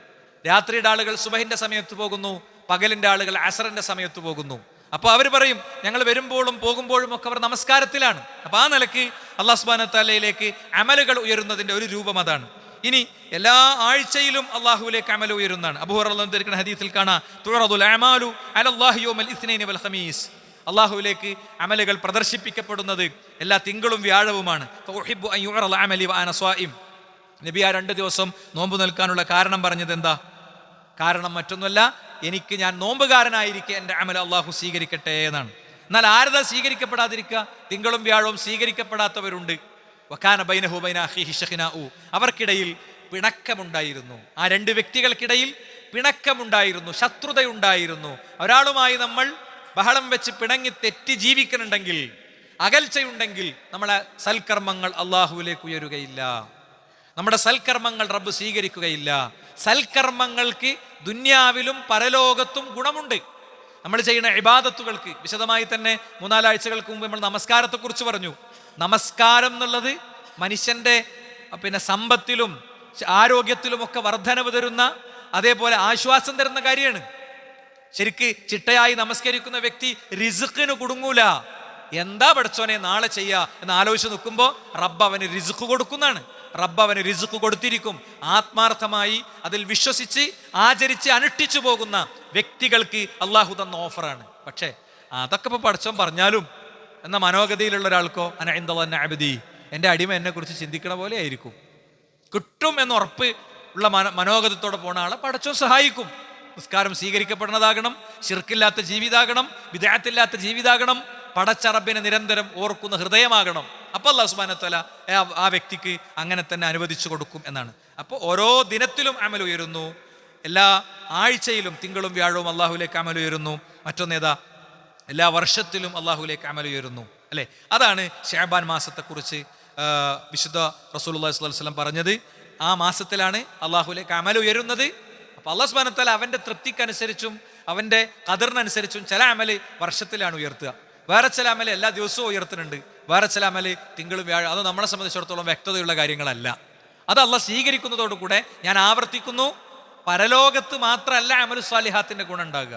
രാത്രിയുടെ ആളുകൾ സുബഹിന്റെ സമയത്ത് പോകുന്നു, പകലിന്റെ ആളുകൾ അസറിന്റെ സമയത്ത് പോകുന്നു. അപ്പോൾ അവർ പറയും, ഞങ്ങൾ വരുമ്പോഴും പോകുമ്പോഴും ഒക്കെ അവർ നമസ്കാരത്തിലാണ്. അപ്പൊ ആ നിലയ്ക്ക് അല്ലാഹു സുബ്ഹാനഹു വ തആലയിലേക്ക് അമലുകൾ ഉയരുന്നതിന്റെ ഒരു രൂപം അതാണ്. ഇനി എല്ലാ ആഴ്ചയിലും അള്ളാഹുവിലേക്ക് അമൽ ഉയരുന്നതാണ്. അബൂ ഹുറൈറ റളിയല്ലാഹു അൻഹു ഹദീസിൽ കാണാം, തുറദുൽ അമാലു അലല്ലാഹി യൗമൽ ഇസ്നൈനി വൽ ഖമീസ്. അള്ളാഹുവിലേക്ക് അമലുകൾ പ്രദർശിപ്പിക്കപ്പെടുന്നത് എല്ലാ തിങ്കളും വ്യാഴവുമാണ്. ഫഉഹിബ്ബു അൻ യുഅറള അമലി വഅന സ്വായിം. നബി ആ 2 ദിവസം നോമ്പ് നിൽക്കാനുള്ള കാരണം പറഞ്ഞത് എന്താ? കാരണം മറ്റൊന്നുമല്ല, എനിക്ക് ഞാൻ നോമ്പുകാരനായിരിക്കെ എൻ്റെ അമൽ അള്ളാഹു സ്വീകരിക്കട്ടെ എന്നാണ്. എന്നാൽ ആരതാ സ്വീകരിക്കപ്പെടാതിരിക്കുക? തിങ്കളും വ്യാഴവും സ്വീകരിക്കപ്പെടാത്തവരുണ്ട്. വകാന ബൈനഹു ബൈന അഖീഹി ശഖ്നാഉ. അവർക്കിടയിൽ പിണക്കമുണ്ടായിരുന്നു. ആ 2 വ്യക്തികൾക്കിടയിൽ പിണക്കമുണ്ടായിരുന്നു, ശത്രുതയുണ്ടായിരുന്നു. ഒരാളുമായി നമ്മൾ ബഹളം വെച്ച് പിണങ്ങി തെറ്റി ജീവിക്കുന്നുണ്ടെങ്കിൽ, അകൽച്ചയുണ്ടെങ്കിൽ, നമ്മളെ സൽക്കർമ്മങ്ങൾ അള്ളാഹുവിലേക്ക് ഉയരുകയില്ല, നമ്മുടെ സൽക്കർമ്മങ്ങൾ റബ്ബ് സ്വീകരിക്കുകയില്ല. സൽക്കർമ്മങ്ങൾക്ക് ദുന്യാവിലും പരലോകത്തും ഗുണമുണ്ട്. നമ്മൾ ചെയ്യുന്ന ഇബാദത്തുകൾക്ക് വിശദമായി തന്നെ 3-4 ആഴ്ചകൾക്ക് മുമ്പ് നമ്മൾ നമസ്കാരത്തെക്കുറിച്ച് പറഞ്ഞു. നമസ്കാരം എന്നുള്ളത് മനുഷ്യന്റെ സമ്പത്തിലും ആരോഗ്യത്തിലും ഒക്കെ വർധനവ് തരുന്ന, അതേപോലെ ആശ്വാസം തരുന്ന കാര്യമാണ്. ശരിക്ക് ചിട്ടയായി നമസ്കരിക്കുന്ന വ്യക്തി റിസ്ഖിന് കുടുങ്ങൂല. എന്താ പഠിച്ചോനെ നാളെ ചെയ്യാ എന്ന് ആലോചിച്ച് നിൽക്കുമ്പോൾ റബ്ബ് അവന് റിസ്ഖ് കൊടുക്കുന്നതാണ്. റബ്ബ് അവന് റിസ്ക് കൊടുത്തിരിക്കും. ആത്മാർത്ഥമായി അതിൽ വിശ്വസിച്ച് ആചരിച്ച് അനുഷ്ഠിച്ചു പോകുന്ന വ്യക്തികൾക്ക് അള്ളാഹു തന്ന ഓഫറാണ്. പക്ഷേ അതൊക്കെ ഇപ്പോൾ പഠിച്ചോൻ പറഞ്ഞാലും എന്ന മനോഗതിയിലുള്ള ഒരാൾക്കോ അന ഇൻദല്ലാഹി അബ്ദി, എൻ്റെ അടിമ എന്നെക്കുറിച്ച് ചിന്തിക്കണ പോലെ ആയിരിക്കും. കിട്ടും എന്ന് ഉറപ്പ് ഉള്ള മനോഗതത്തോടെ പോണ ആളെ പടച്ചോൻ സഹായിക്കും. നിസ്കാരം സ്വീകരിക്കപ്പെടുന്നതാകണം, ശിർക്കില്ലാത്ത ജീവിതാകണം, ബിദ്അത്തില്ലാത്ത ജീവിതാകണം, പടച്ച റബ്ബിനെ നിരന്തരം ഓർക്കുന്ന ഹൃദയമാകണം. അപ്പോൾ അല്ലാഹു സുബ്ഹാനഹു വ തആല ആ വ്യക്തിക്ക് അങ്ങനെ തന്നെ അനുവദിച്ചു കൊടുക്കും എന്നാണ്. അപ്പോൾ ഓരോ ദിനത്തിലും അമൽ ഉയരുന്നു, എല്ലാ ആഴ്ചയിലും തിങ്കളും വ്യാഴവും അള്ളാഹുലേക്ക് അമൽ ഉയരുന്നു. മറ്റൊന്നേതാ, എല്ലാ വർഷത്തിലും അള്ളാഹുലേക്ക് അമൽ ഉയരുന്നു, അല്ലേ? അതാണ് ശഅബാൻ മാസത്തെക്കുറിച്ച് വിശുദ്ധ റസൂലുള്ളാഹി സ്വല്ലല്ലാഹു അലൈഹി വസല്ലം പറഞ്ഞത്. ആ മാസത്തിലാണ് അള്ളാഹുലേക്ക് അമൽ ഉയരുന്നത്. അപ്പോൾ അല്ലാഹു സുബ്ഹാനഹു വ തആല അവൻ്റെ തൃപ്തിക്കനുസരിച്ചും അവൻ്റെ ഖദറിനനുസരിച്ചും ചില അമല് വർഷത്തിലാണ് ഉയർത്തുക, വേറെ ചില അമല് എല്ലാ ദിവസവും ഉയർത്തുന്നുണ്ട്, വേറെ ചില അമല് തിങ്കളും വ്യാഴം. അത് നമ്മളെ സംബന്ധിച്ചിടത്തോളം വ്യക്തതയുള്ള കാര്യങ്ങളല്ല. അത് അള്ളാഹ് സ്വീകരിക്കുന്നതോടുകൂടെ ഞാൻ ആവർത്തിക്കുന്നു, പരലോകത്ത് മാത്രമല്ല അമലു സ്വാലിഹാത്തിന്റെ ഗുണം ഉണ്ടാകുക,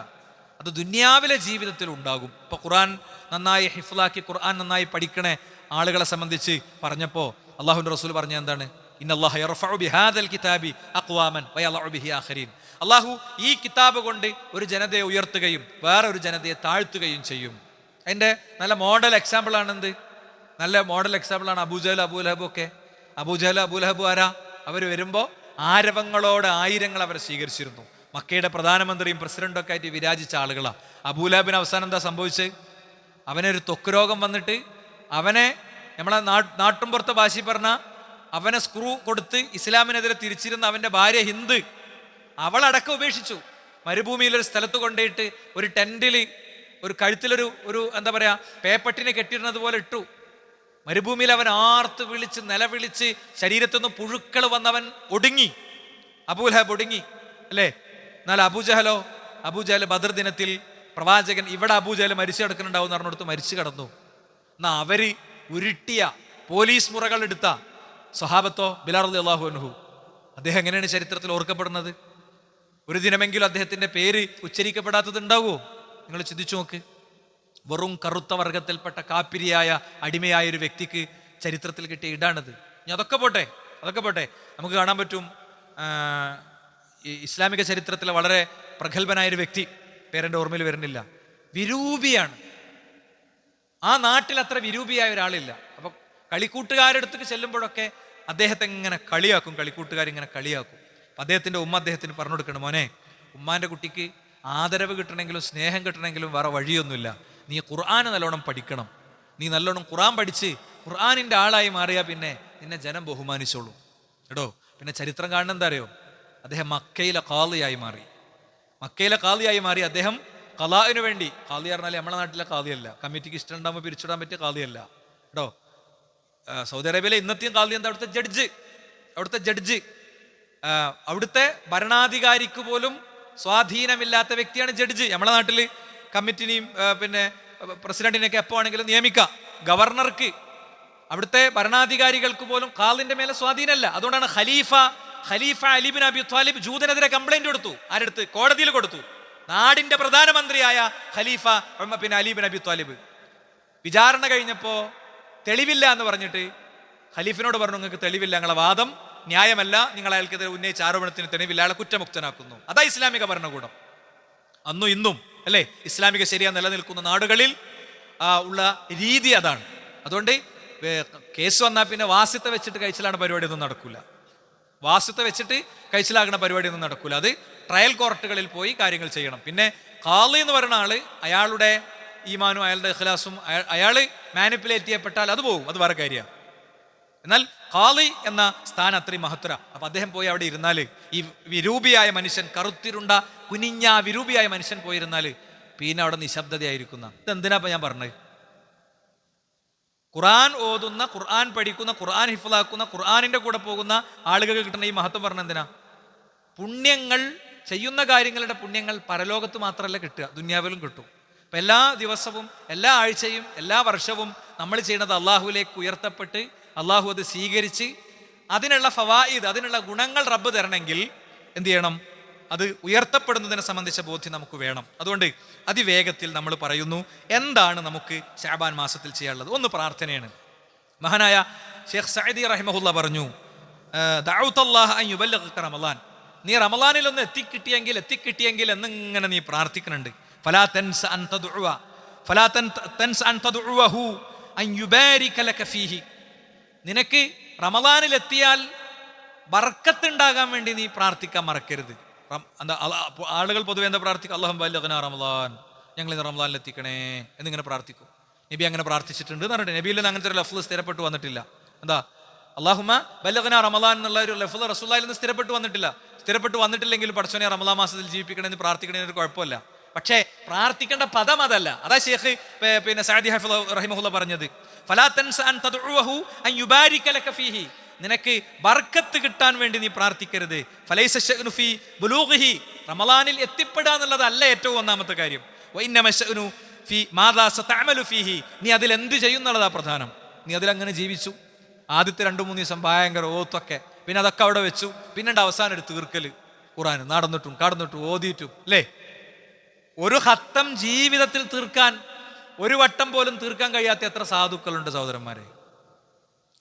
അത് ദുനിയാവിലെ ജീവിതത്തിൽ ഉണ്ടാകും. ഇപ്പോൾ ഖുർആൻ നന്നായി ഹിഫ്ലാക്കി ഖുർആൻ നന്നായി പഠിക്കണേ ആളുകളെ സംബന്ധിച്ച് പറഞ്ഞപ്പോൾ അള്ളാഹുവിൻ്റെ റസൂൽ പറഞ്ഞ എന്താണ്? ഇന്നല്ലാഹ യർഫഉ ബിഹാദൽ കിതാബി അഖ്വാമൻ വയളഉ ബിഹി ആഖരീൻ. അള്ളാഹു ഈ കിതാബ് കൊണ്ട് ഒരു ജനതയെ ഉയർത്തുകയും വേറെ ഒരു ജനതയെ താഴ്ത്തുകയും ചെയ്യും. അതിൻ്റെ നല്ല മോഡൽ എക്സാമ്പിളാണ് എന്ത്? നല്ല മോഡൽ എക്സാമ്പിളാണ് അബൂജഹൽ അബൂലഹബ് ഒക്കെ. അബൂജഹൽ അബൂലഹബ് ആരാ? അവർ വരുമ്പോൾ ആരവങ്ങളോട് ആയിരങ്ങൾ അവരെ സ്വീകരിച്ചിരുന്നു. മക്കയുടെ പ്രധാനമന്ത്രിയും പ്രസിഡന്റും ഒക്കെ ആയിട്ട് വിരാജിച്ച ആളുകളാണ്. അബൂലഹബിന് അവസാനം എന്താ സംഭവിച്ചത്? അവനൊരു ത്വക്ക് രോഗം വന്നിട്ട് അവനെ നമ്മളെ നാട്ടുംപുറത്തെ ഭാഷ പറഞ്ഞ അവനെ സ്ക്രൂ കൊടുത്ത് ഇസ്ലാമിനെതിരെ തിരിച്ചിരുന്ന അവൻ്റെ ഭാര്യ ഹിന്ദ്, അവളടക്കം ഉപേക്ഷിച്ചു. മരുഭൂമിയിലൊരു സ്ഥലത്ത് കൊണ്ടുപോയിട്ട് ഒരു ടെൻറ്റിൽ ഒരു കഴുത്തിലൊരു എന്താ പറയുക പേപ്പട്ടിനെ കെട്ടിയിരുന്നത് പോലെ ഇട്ടു. മരുഭൂമിയിൽ അവൻ ആർത്ത് വിളിച്ച് നിലവിളിച്ച് ശരീരത്തു നിന്ന് പുഴുക്കൾ വന്നവൻ ഒടുങ്ങി. അബൂലഹബ് ഒടുങ്ങി, അല്ലേ? എന്നാൽ അബൂജഹൽ ബദർ ദിനത്തിൽ പ്രവാചകൻ ഇവിടെ അബൂജഹൽ മരിച്ചു കിടക്കുന്നുണ്ടാവും എന്ന് പറഞ്ഞെടുത്ത് മരിച്ചു കിടന്നു. എന്നാ അവര് ഉരുട്ടിയ പോലീസ് മുറകൾ എടുത്ത സ്വഹാബത്തോ ബിലാൽ റളിയല്ലാഹു അൻഹു, അദ്ദേഹം എങ്ങനെയാണ് ചരിത്രത്തിൽ ഓർക്കപ്പെടുന്നത്? ഒരു ദിനമെങ്കിലും അദ്ദേഹത്തിന്റെ പേര് ഉച്ചരിക്കപ്പെടാത്തത് ഉണ്ടാവുമോ? നിങ്ങൾ ചിന്തിച്ചു നോക്ക്. വെറും കറുത്ത വർഗത്തിൽപ്പെട്ട കാപ്പിരിയായ അടിമയായ ഒരു വ്യക്തിക്ക് ചരിത്രത്തിൽ കിട്ടിയ ഇടാണിത്. ഇനി അതൊക്കെ പോട്ടെ നമുക്ക് കാണാൻ പറ്റും ഈ ഇസ്ലാമിക ചരിത്രത്തിലെ വളരെ പ്രഗത്ഭനായ ഒരു വ്യക്തി, പേരെൻ്റെ ഓർമ്മയിൽ വരുന്നില്ല, വിരൂപിയാണ്. ആ നാട്ടിൽ അത്ര വിരൂപിയായ ഒരാളില്ല. അപ്പൊ കളിക്കൂട്ടുകാരെടുത്തേക്ക് ചെല്ലുമ്പോഴൊക്കെ അദ്ദേഹത്തെ ഇങ്ങനെ കളിയാക്കും, കളിക്കൂട്ടുകാരിങ്ങനെ കളിയാക്കും. അപ്പം അദ്ദേഹത്തിൻ്റെ ഉമ്മ അദ്ദേഹത്തിന് പറഞ്ഞു കൊടുക്കണം, മോനെ, ഉമ്മാൻ്റെ കുട്ടിക്ക് ആദരവ് കിട്ടണമെങ്കിലും സ്നേഹം കിട്ടണമെങ്കിലും വേറെ വഴിയൊന്നുമില്ല, നീ ഖുർആൻ നല്ലോണം പഠിക്കണം, നീ നല്ലോണം ഖുർആൻ പഠിച്ച് ഖുർആനിൻ്റെ ആളായി മാറിയാൽ പിന്നെ നിന്നെ ജനം ബഹുമാനിച്ചോളൂ കേട്ടോ. പിന്നെ ചരിത്രം കാണുന്ന എന്താ അറിയോ? അദ്ദേഹം മക്കയിലെ ഖാളിയായി മാറി. അദ്ദേഹം ഖലാഇനു വേണ്ടി, ഖാളി പറഞ്ഞാൽ നമ്മളെ നാട്ടിലെ ഖാളിയല്ല, കമ്മിറ്റിക്ക് ഇഷ്ടം ഉണ്ടാകുമ്പോൾ പിരിച്ചിടാൻ പറ്റിയ ഖാളിയല്ല കേട്ടോ. സൗദി അറേബ്യയിലെ ഇന്നത്തെയും ഖാളി എന്താ? അവിടുത്തെ ജഡ്ജ്, അവിടുത്തെ ഭരണാധികാരിക്ക് പോലും സ്വാധീനമില്ലാത്ത വ്യക്തിയാണ് ജഡ്ജ്. നമ്മളെ നാട്ടിൽ കമ്മിറ്റിനെയും പിന്നെ പ്രസിഡന്റിനെയൊക്കെ എപ്പോ ആണെങ്കിലും നിയമിക്കാം. ഗവർണർക്ക്, അവിടുത്തെ ഭരണാധികാരികൾക്ക് പോലും ഖാളിന്റെ മേലെ സ്വാധീനമല്ല. അതുകൊണ്ടാണ് ഖലീഫ അലി ബിൻ അബി ത്വാലിബ് ജൂതനെതിരെ കംപ്ലൈന്റ് കൊടുത്തു. ആരെടുത്ത്? കോടതിയിൽ കൊടുത്തു. നാടിന്റെ പ്രധാനമന്ത്രിയായ ഖലീഫ പിന്നെ അലി ബിൻ അബി ത്വാലിബ് വിചാരണ കഴിഞ്ഞപ്പോ തെളിവില്ല എന്ന് പറഞ്ഞിട്ട് ഖലീഫിനോട് പറഞ്ഞു, നിങ്ങൾക്ക് തെളിവില്ല, നിങ്ങളെ വാദം ന്യായമല്ല, നിങ്ങൾ അയാൾക്കെതിരെ ഉന്നയിച്ച ആരോപണത്തിന് തെളിവില്ല, അയാളെ കുറ്റമുക്തനാക്കുന്നു. അതാ ഇസ്ലാമിക ഭരണകൂടം. അന്നും ഇന്നും, അല്ലേ? ഇസ്ലാമിക ശരിയ നിലനിൽക്കുന്ന നാടുകളിൽ ഉള്ള രീതി അതാണ്. അതുകൊണ്ട് കേസ് വന്നാൽ പിന്നെ വാസ്യത്തെ വെച്ചിട്ട് കഴിച്ചിലാണ് പരിപാടിയൊന്നും നടക്കൂല. അത് ട്രയൽ കോർട്ടുകളിൽ പോയി കാര്യങ്ങൾ ചെയ്യണം. പിന്നെ ഖാളി എന്ന് പറയുന്ന ആള്, അയാളുടെ ഈമാനും അയാളുടെ ഇഖ്ലാസും അയാൾ മാനിപ്പുലേറ്റ് ചെയ്യപ്പെട്ടാൽ അത് പോകും, അത് വേറെ കാര്യമാണ്. എന്നാൽ ഖാളി എന്ന സ്ഥാനം അത്രയും മഹത്തര. അപ്പൊ അദ്ദേഹം പോയി അവിടെ ഇരുന്നാൽ, ഈ വിരൂപിയായ മനുഷ്യൻ, കറുത്തിരുണ്ട കുനിഞ്ഞ വിരൂപിയായ മനുഷ്യൻ പോയിരുന്നാൽ പിന്നെ അവിടെ നിശബ്ദതയായിരിക്കുന്ന. ഇതെന്തിനാ ഞാൻ പറഞ്ഞത്? ഖുർആൻ ഓതുന്ന, ഖുർആൻ പഠിക്കുന്ന, ഖുർആൻ ഹിഫ്ളാക്കുന്ന, ഖുർആനിന്റെ കൂടെ പോകുന്ന ആളുകൾക്ക് കിട്ടുന്ന ഈ മഹത്വം പറഞ്ഞ എന്തിനാ? പുണ്യങ്ങൾ, ചെയ്യുന്ന കാര്യങ്ങളുടെ പുണ്യങ്ങൾ പരലോകത്ത് മാത്രമല്ല കിട്ടുക, ദുന്യാവിലും കിട്ടും. അപ്പം എല്ലാ ദിവസവും, എല്ലാ ആഴ്ചയും, എല്ലാ വർഷവും നമ്മൾ ചെയ്യുന്നത് അള്ളാഹുവിലേക്ക് ഉയർത്തപ്പെട്ട് അള്ളാഹു അത് സ്വീകരിച്ച് അതിനുള്ള ഫവായിദ്, അതിനുള്ള ഗുണങ്ങൾ റബ്ബ് തരണമെങ്കിൽ എന്ത് ചെയ്യണം? അത് ഉയർത്തപ്പെടുന്നതിനെ സംബന്ധിച്ച ബോധ്യം നമുക്ക് വേണം. അതുകൊണ്ട് അതിവേഗത്തിൽ നമ്മൾ പറയുന്നു, എന്താണ് നമുക്ക് ശഅബാൻ മാസത്തിൽ ചെയ്യാനുള്ളത്? ഒന്ന് പ്രാർത്ഥനയാണ്. മഹാനായ ഷെയ്ഖ് സഅദി റഹിമഹുല്ല പറഞ്ഞു, ദഅഉതല്ലാഹ അൻ യുബല്ലിഗക റമളാൻ, നീ റമളാനിൽ ഒന്ന് എത്തിക്കിട്ടിയെങ്കിൽ എന്നിങ്ങനെ നീ പ്രാർത്ഥിക്കുന്നുണ്ട്. ഫലാ തൻസ അൻ തദ്ഉവ ഫലാ തൻസ അൻ തദ്ഉവഹു അൻ യുബാരിക ലക ഫീഹി, നിനക്ക് റമളാനിൽ എത്തിയാൽ ബർക്കത്തുണ്ടാകാൻ വേണ്ടി നീ പ്രാർത്ഥിക്കാൻ മറക്കരുത്. എന്താ ആളുകൾ പൊതുവെ എന്താ പ്രാർത്ഥിക്കുക? അല്ലാഹുമ്മ ബല്ലിഗ്നാ റമളാൻ, ഞങ്ങൾ ഇന്ന് റമളാനിൽ എത്തിക്കണേ എന്നിങ്ങനെ പ്രാർത്ഥിക്കും. നബി അങ്ങനെ പ്രാർത്ഥിച്ചിട്ടുണ്ട് എന്ന് പറഞ്ഞിട്ട് നബിയിൽ നിന്ന് അങ്ങനത്തെ ഒരു ലഫ്ള് സ്ഥിരപ്പെട്ടു വന്നിട്ടില്ല. എന്താ അല്ലാഹുമ്മ ബല്ലിഗ്നാ റമളാൻ എന്നുള്ള ഒരു ലഫ്ള് റസൂലുള്ളാഹിൽ നിന്ന് സ്ഥിരപ്പെട്ടു വന്നിട്ടില്ലെങ്കിൽ പടച്ചോനെ റമളാൻ മാസത്തിൽ ജീവിപ്പിക്കണമെന്ന് പ്രാർത്ഥിക്കണതിന് ഒരു കുഴപ്പമില്ല. പക്ഷേ പ്രാർത്ഥിക്കേണ്ട പദം അതല്ല. അതാ ഷേഖ് സഅദി ഹഫിള് റഹിമഹുല്ലാ പറഞ്ഞത്, ഫലാ തൻസ അൻ തദ്ഉവഹു അൻ യുബാരിക ലക ഫീഹി, നിനക്ക് ബർക്കത്ത് കിട്ടാൻ വേണ്ടി നീ പ്രാർത്ഥിക്കരുത്. ഫലൈസ ശഅ്നു ഫീ ബുലൂഗിഹി, റമളാനിൽ എത്തിപ്പെടുക എന്നുള്ളതല്ല ഏറ്റവും ഒന്നാമത്തെ കാര്യം. വഇന്നമ ശഅ്നു ഫീ മാദാ സതഅമലു ഫീഹി, നീ അതിൽ എന്ത് ചെയ്യുന്നുള്ളതാ പ്രധാനം. നീ അതിലങ്ങനെ ജീവിച്ചു. ആദ്യത്തെ 2-3 ദിവസം ഭയങ്കര ഓത്തൊക്കെ, പിന്നെ അതൊക്കെ അവിടെ വെച്ചു, പിന്നീട് അവസാനം ഒരു തീർക്കല് ഖുർആൻ നടന്നിട്ടും കടന്നിട്ടും ഓതിയിട്ടും അല്ലേ. ഒരു ഖത്തം ജീവിതത്തിൽ തീർക്കാൻ, ഒരു വട്ടം പോലും തീർക്കാൻ കഴിയാത്ത എത്ര സാധുക്കളുണ്ട് സഹോദരന്മാരെ.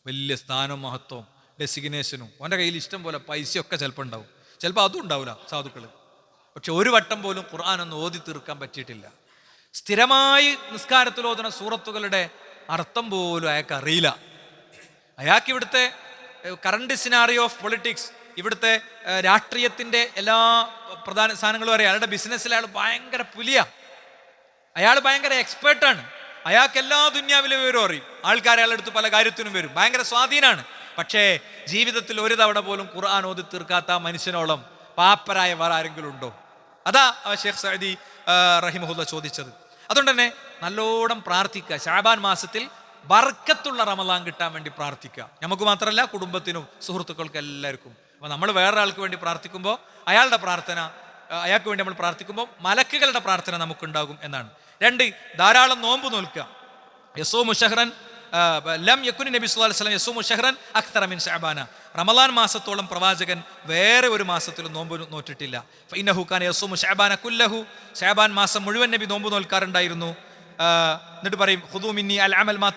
വലിയ സ്ഥാനവും മഹത്വവും ഡെസിഗ്നേഷനും, അവൻ്റെ കയ്യിൽ ഇഷ്ടം പോലെ പൈസയൊക്കെ ചിലപ്പോൾ ഉണ്ടാവും, ചിലപ്പോൾ അതും ഉണ്ടാവില്ല സാധുക്കൾ. പക്ഷെ ഒരു വട്ടം പോലും ഖുർആൻ ഒന്ന് ഓതി തീർക്കാൻ പറ്റിയിട്ടില്ല. സ്ഥിരമായി നിസ്കാരത്തിൽ ഓതുന്ന സൂറത്തുകളുടെ അർത്ഥം പോലും അയാൾക്ക് അറിയില്ല. അയാൾക്ക് ഇവിടുത്തെ കറണ്ട് സിനാറിയോ ഓഫ് പൊളിറ്റിക്സ്, ഇവിടുത്തെ രാഷ്ട്രീയത്തിൻ്റെ എല്ലാ പ്രധാന സാധനങ്ങളും അറിയാം. അയാളുടെ ബിസിനസ്സിൽ അയാൾ ഭയങ്കര പുലിയാണ്, അയാൾ ഭയങ്കര എക്സ്പേർട്ടാണ്. അയാൾക്ക് എല്ലാ ദുന്യാവിലെ വിവരം അറിയും. ആൾക്കാർ അയാളുടെ അടുത്ത് പല കാര്യത്തിനും വരും, ഭയങ്കര സ്വാധീനമാണ്. പക്ഷേ ജീവിതത്തിൽ ഒരു തവണ പോലും ഖുർആൻ ഓതി തീർക്കാത്ത മനുഷ്യനോളം പാപ്പരായ വേറെ ആരെങ്കിലും ഉണ്ടോ? അതാ ഷേഖ് സഅദി റഹിമഹുല്ലാ ചോദിച്ചത്. അതുകൊണ്ട് തന്നെ നല്ലോണം പ്രാർത്ഥിക്കുക. ശഅബാൻ മാസത്തിൽ ബർക്കത്തുള്ള റമളാൻ കിട്ടാൻ വേണ്ടി പ്രാർത്ഥിക്കുക. നമുക്ക് മാത്രമല്ല, കുടുംബത്തിനും സുഹൃത്തുക്കൾക്കും എല്ലാവർക്കും. അപ്പോൾ നമ്മൾ വേറൊരാൾക്ക് വേണ്ടി പ്രാർത്ഥിക്കുമ്പോൾ അയാളുടെ പ്രാർത്ഥന, അയാൾക്ക് വേണ്ടി നമ്മൾ പ്രാർത്ഥിക്കുമ്പോൾ മലക്കുകളുടെ പ്രാർത്ഥന നമുക്കുണ്ടാകും എന്നാണ്. 2, ധാരാളം നോമ്പ് നോൽക്കുക. യസൂമു ശഹ്റൻ ലം യകുനി നബി സല്ലല്ലാഹു അലൈഹി വസല്ലം യസൂമു ശഹ്റൻ അക്തറ മിൻ ശഅബാന, റമളാൻ മാസത്തോളം പ്രവാചകൻ വേറെ ഒരു മാസത്തിലും നോമ്പ് നോറ്റിട്ടില്ല. ഫഇന്നഹു കാന യസൂമു ശഅബാന കുല്ലഹു, ശഅബാൻ മാസം മുഴുവൻ നബി നോമ്പ് നോൽക്കാറുണ്ടായിരുന്നു. എന്നിട്ട് പറയും, ഖുദൂ മിന്നി അൽ അമൽ മാ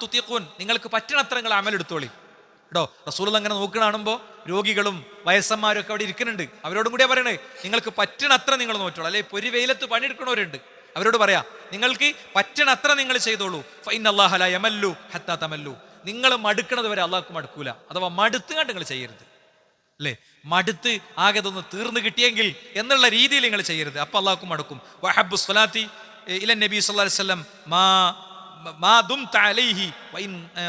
തുതീഖൂൻ, നിങ്ങൾക്ക് പറ്റണത്ര നിങ്ങൾ അമൽ എടുത്തോളി കേട്ടോ. റസൂൽ അങ്ങനെ നോക്കണാണുമ്പോൾ രോഗികളും വയസ്സന്മാരും ഒക്കെ അവിടെ ഇരിക്കുന്നുണ്ട്. അവരോടും കൂടിയാ പറയണേ, നിങ്ങൾക്ക് പറ്റണത്ര നിങ്ങൾ നോറ്റോളൂ. അല്ലെ പൊരി വെയിലത്ത് പണിയെടുക്കണവരുണ്ട്, അവരോട് പറയാ നിങ്ങൾക്ക് പറ്റണത്ര നിങ്ങൾ ചെയ്തോളൂ. ഫഇന്നല്ലാഹ ലാ യമല്ലു ഹത്താ തമല്ലു, നിങ്ങൾ മടുക്കണത് വരെ അള്ളാഹ്ക്ക് മടുക്കൂല. അഥവാ മടുത്തുകൊണ്ട് നിങ്ങൾ ചെയ്യരുത് അല്ലേ. മടുത്ത് ആകെ ഇതൊന്ന് തീർന്നു കിട്ടിയെങ്കിൽ എന്നുള്ള രീതിയിൽ നിങ്ങൾ ചെയ്യരുത്, അപ്പൊ അള്ളാഹ്ക്കും മടുക്കും. വഹബ്ബു സ്വലാത്തി ഇല നബി സല്ലല്ലാഹു അലൈഹി വസല്ലം മാ ദുംത അലൈഹി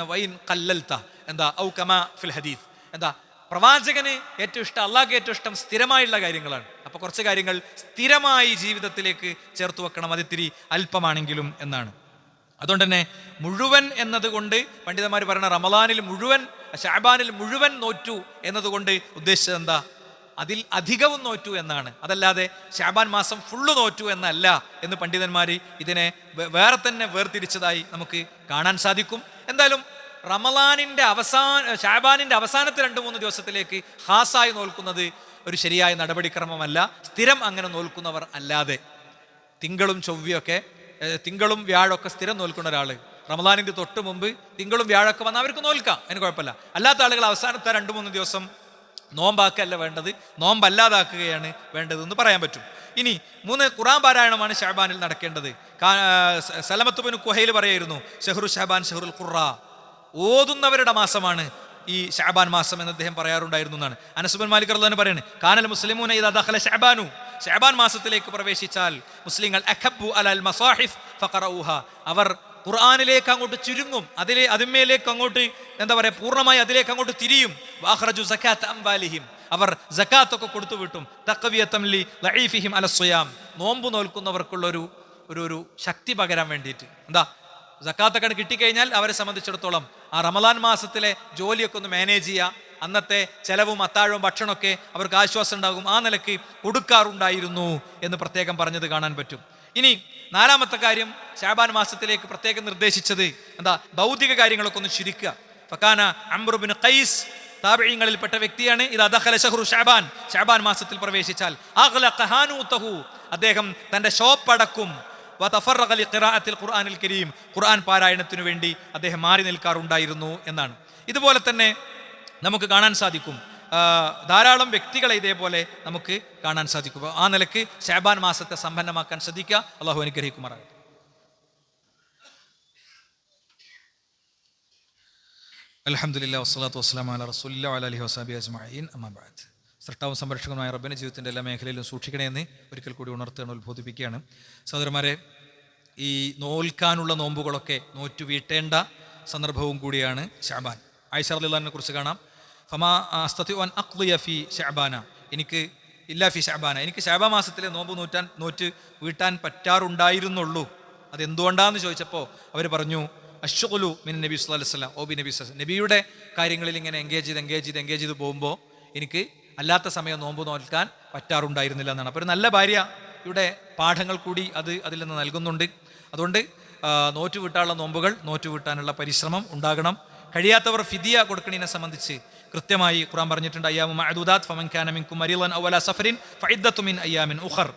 വഇൻ ഖല്ലൽത, എന്താ ഔ കമാ ഫിൽ ഹദീസ്, എന്താ പ്രവാചകന് ഏറ്റവും ഇഷ്ടം, അള്ളാഹ്ക്ക് ഏറ്റവും ഇഷ്ടം സ്ഥിരമായുള്ള കാര്യങ്ങളാണ്. അപ്പൊ കുറച്ച് കാര്യങ്ങൾ സ്ഥിരമായി ജീവിതത്തിലേക്ക് ചേർത്ത് വെക്കണം, അതിത്തിരി അല്പമാണെങ്കിലും എന്നാണ്. അതുകൊണ്ട് തന്നെ മുഴുവൻ എന്നതുകൊണ്ട് പണ്ഡിതന്മാർ പറയുന്ന റമളാനിൽ മുഴുവൻ, ശഅബാനിൽ മുഴുവൻ നോറ്റു എന്നതുകൊണ്ട് ഉദ്ദേശിച്ചത് എന്താ? അതിൽ അധികവും നോറ്റു എന്നാണ്. അതല്ലാതെ ശഅബാൻ മാസം ഫുള്ള് നോറ്റു എന്നല്ല എന്ന് പണ്ഡിതന്മാർ ഇതിനെ വേറെ തന്നെ വേർതിരിച്ചതായി നമുക്ക് കാണാൻ സാധിക്കും. എന്തായാലും റമളാനിന്റെ ശഅബാനിന്റെ അവസാനത്തെ 2-3 ദിവസത്തിലേക്ക് ഖാസായി നോൽക്കുന്നത് ഒരു ശരിയായ നടപടിക്രമമല്ല. സ്ഥിരം അങ്ങനെ നോൽക്കുന്നവർ അല്ലാതെ തിങ്കളും വ്യാഴമൊക്കെ സ്ഥിരം നോൽക്കുന്ന ഒരാൾ റമളാനിന്റെ തൊട്ട് മുമ്പ് തിങ്കളും വ്യാഴമൊക്കെ വന്നാൽ അവർക്ക് നോൽക്കാം, അതിന് കുഴപ്പമില്ല. അല്ലാത്ത ആളുകൾ അവസാനത്തെ 2-3 ദിവസം നോമ്പാക്കല്ല വേണ്ടത്, നോമ്പല്ലാതാക്കുകയാണ് വേണ്ടതെന്ന് പറയാൻ പറ്റും. ഇനി 3 ഖുർആൻ പാരായണമാണ് ശഅബാനിൽ നടക്കേണ്ടത്. സലമത്ത് ബിൻ കുഹൈൽ പറയായിരുന്നു, ഷഹ്റു ശഅബാൻ ഷഹ്റുൽ ഖുറാ, ഓതുന്നവരുടെ മാസമാണ് ഈ ശഅബാൻ മാസം എന്ന് അദ്ദേഹം പറയാറുണ്ടായിരുന്നു എന്നാണ്. അനസ് ബിൻ മാലിക് റളിയല്ലാഹു അൻഹു പറയുന്നത്, കാനൽ മുസ്ലിമൂന ഇദാ ദഖല ശഅബാനു, ശഅബാൻ മാസത്തിലേക്ക് പ്രവേശിച്ചാൽ മുസ്ലിങ്ങൾ അഖബ്ബു അലൽ മസാഹിഫ് ഫഖറഊഹ, അവർ ഖുർആനിലേക്ക് അങ്ങോട്ട് ചുരുങ്ങും, അതിന്മേലേക്ക് അങ്ങോട്ട് എന്താ പറയുക, പൂർണ്ണമായി അതിലേക്ക് അങ്ങോട്ട് തിരിയും. വഅഖ്റജു സകാത്ത അംവാലിഹിം, അവർ സകാത്തൊക്കെ കൊടുത്തു വിട്ടും. തഖ്വിയതൻ ലി ലഈഫിഹിം അലസ്സിയാം, നോമ്പ് നോൽക്കുന്നവർക്കുള്ള ഒരു ശക്തി പകരാൻ വേണ്ടിയിട്ട്. എന്താ സക്കാത്തൊക്കെ കിട്ടിക്കഴിഞ്ഞാൽ അവരെ സംബന്ധിച്ചിടത്തോളം ആ റമളാൻ മാസത്തിലെ ജോലിയൊക്കെ ഒന്ന് മാനേജ് ചെയ്യുക, അന്നത്തെ ചെലവും അത്താഴവും ഭക്ഷണമൊക്കെ അവർക്ക് ആശ്വാസം ഉണ്ടാകും. ആ നിലയ്ക്ക് കൊടുക്കാറുണ്ടായിരുന്നു എന്ന് പ്രത്യേകം പറഞ്ഞത് കാണാൻ പറ്റും. ഇനി 4ാമത്തെ കാര്യം, ശഅബാൻ മാസത്തിലേക്ക് പ്രത്യേകം നിർദ്ദേശിച്ചത് എന്താ? ഭൗതിക കാര്യങ്ങളൊക്കെ ഒന്ന് ചുരുക്കുക. ഫകാന അംറു ബിൻ ഖൈസ് താബിഈങ്ങളിൽപ്പെട്ട വ്യക്തിയാണ്. ഇദാ ദഖല ശഹ്റു ശഅബാൻ, ശഅബാൻ മാസത്തിൽ പ്രവേശിച്ചാൽ അഗ്ലഖ ഹാനൂതഹു, അദ്ദേഹം തന്റെ ഷോപ്പ് അടക്കും. വതഫറഗ ലിഖിറാഅത്തിൽ ഖുർആനിൽ കരീം, ഖുർആൻ പാരായണത്തിനു വേണ്ടി അദ്ദേഹം മാറി നിൽക്കാറുണ്ടായിരുന്നു എന്നാണ്. ഇതുപോലെ തന്നെ നമുക്ക് കാണാൻ സാധിക്കും. ധാരാളം വ്യക്തികളെ ഇതേപോലെ നമുക്ക് കാണാൻ സാധിക്കും. ആ നിലക്ക് ശഅബാൻ മാസത്തെ സമ്പന്നമാക്കാൻ ശ്രദ്ധിക്കുക. അള്ളാഹു അനുഗ്രഹിക്കുമാറാകട്ടെ. അൽഹംദുലില്ലാഹി വസ്സലാത്തു വസ്സലാമു അലാ റസൂലില്ലാഹി വഅലാ ആലിഹി വസഹ്ബിഹി അജ്മഈൻ. അമ്മാ ബഅദ്. സൃഷ്ടാവും സംരക്ഷകനുമായ റബ്ബിനെ ജീവിതത്തിൻ്റെ എല്ലാ മേഖലയിലും സൂക്ഷിക്കണമെന്ന് ഒരിക്കൽ കൂടി ഉണർത്തുകയാണ്, ഉത്ബോധിപ്പിക്കുകയാണ്. സഹോദരന്മാരെ, ഈ നോൽക്കാനുള്ള നോമ്പുകളൊക്കെ നോറ്റു വീട്ടേണ്ട സന്ദർഭവും കൂടിയാണ് ശഅബാൻ. ആയിഷ റളിയല്ലാഹു അൻഹയെ കുറിച്ച് കാണാം, ഫമാ അസ്തതിഉ അൻ അഖ്ദിയ ഫീ ശഅബാന, എനിക്ക് ശഅബാൻ മാസത്തിലെ നോറ്റ് വീട്ടാൻ പറ്റാറുണ്ടായിരുന്നുള്ളൂ. അതെന്തുകൊണ്ടാണെന്ന് ചോദിച്ചപ്പോൾ അവർ പറഞ്ഞു, അശ്ശുഖുലു മിൻ നബി സ്വല്ലല്ലാഹു അലൈഹി വസല്ലം, ബി നബി സ്വല്ലല്ലാഹു അലൈഹി വസല്ലം, നബിയുടെ കാര്യങ്ങളിൽ ഇങ്ങനെ എൻഗേജ് ചെയ്ത് പോകുമ്പോൾ എനിക്ക് അല്ലാത്ത സമയം നോമ്പ് നോൽക്കാൻ പറ്റാറുണ്ടായിരുന്നില്ല എന്നാണ്. അപ്പോൾ ഒരു നല്ല ഭാര്യയുടെ പാഠങ്ങൾ കൂടി അതിൽ നിന്ന് നൽകുന്നുണ്ട്. അതുകൊണ്ട് നോറ്റു വീട്ടാനുള്ള നോമ്പുകൾ നോറ്റു വീട്ടാനുള്ള പരിശ്രമം ഉണ്ടാകണം. കഴിയാത്തവർ ഫിദിയ കൊടുക്കണതിനെ സംബന്ധിച്ച് കൃത്യമായി ഖുർആൻ പറഞ്ഞിട്ടുണ്ട്. അയ്യാമു മഅദൂദാത്ത് ഫമൻ കാന മിൻകും മരീളൻ ഔ അലാ സഫറിൻ ഫഇദ്ദത്തു മിൻ അയ്യാമിൻ ഉഖർ.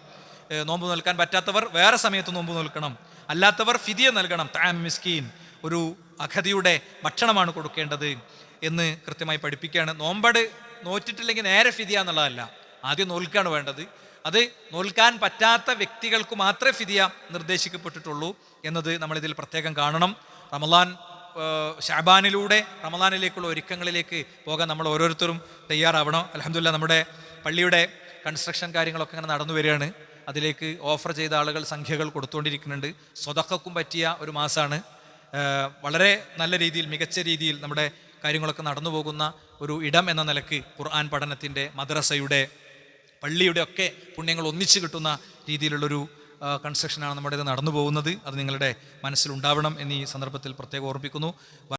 നോമ്പ് നോൽക്കാൻ പറ്റാത്തവർ വേറെ സമയത്ത് നോമ്പ് നോൽക്കണം. അല്ലാത്തവർ ഫിദിയ നൽകണം. തഅം മിസ്കീൻ, ഒരു അഗതിയുടെ ഭക്ഷണമാണ് കൊടുക്കേണ്ടത് എന്ന് കൃത്യമായി പഠിപ്പിക്കുകയാണ്. നോമ്പട് നോറ്റിട്ടില്ലെങ്കിൽ നേരെ ഫിദിയ എന്നുള്ളതല്ല, ആദ്യം നോൽക്കാണ് വേണ്ടത്. അത് നോൽക്കാൻ പറ്റാത്ത വ്യക്തികൾക്ക് മാത്രമേ ഫിദിയ നിർദ്ദേശിക്കപ്പെട്ടിട്ടുള്ളൂ എന്നത് നമ്മളിതിൽ പ്രത്യേകം കാണണം. ശഅബാനിലൂടെ റമളാനിലേക്കുള്ള ഒരുക്കങ്ങളിലേക്ക് പോകാൻ നമ്മൾ ഓരോരുത്തരും തയ്യാറാവണം. അൽഹംദുലില്ലാഹ്, നമ്മുടെ പള്ളിയുടെ കൺസ്ട്രക്ഷൻ കാര്യങ്ങളൊക്കെ അങ്ങനെ നടന്നു വരികയാണ്. അതിലേക്ക് ഓഫർ ചെയ്ത ആളുകൾ സംഖ്യകൾ കൊടുത്തുകൊണ്ടിരിക്കുന്നുണ്ട്. സ്വതക്കക്കും പറ്റിയ ഒരു മാസമാണ്. വളരെ നല്ല രീതിയിൽ, മികച്ച രീതിയിൽ നമ്മുടെ കാര്യങ്ങളൊക്കെ നടന്നു പോകുന്ന ഒരു ഇടം എന്ന നിലക്ക് ഖുർആൻ പഠനത്തിൻ്റെ, മദ്രസയുടെ, പള്ളിയുടെ ഒക്കെ പുണ്യങ്ങൾ ഒന്നിച്ചു കിട്ടുന്ന രീതിയിലുള്ളൊരു കൺസ്ട്രക്ഷനാണ് നമ്മുടെ ഇത് നടന്നു പോകുന്നത്. അത് നിങ്ങളുടെ മനസ്സിലുണ്ടാവണം എന്ന് ഈ സന്ദർഭത്തിൽ പ്രത്യേകം ഓർമ്മിപ്പിക്കുന്നു.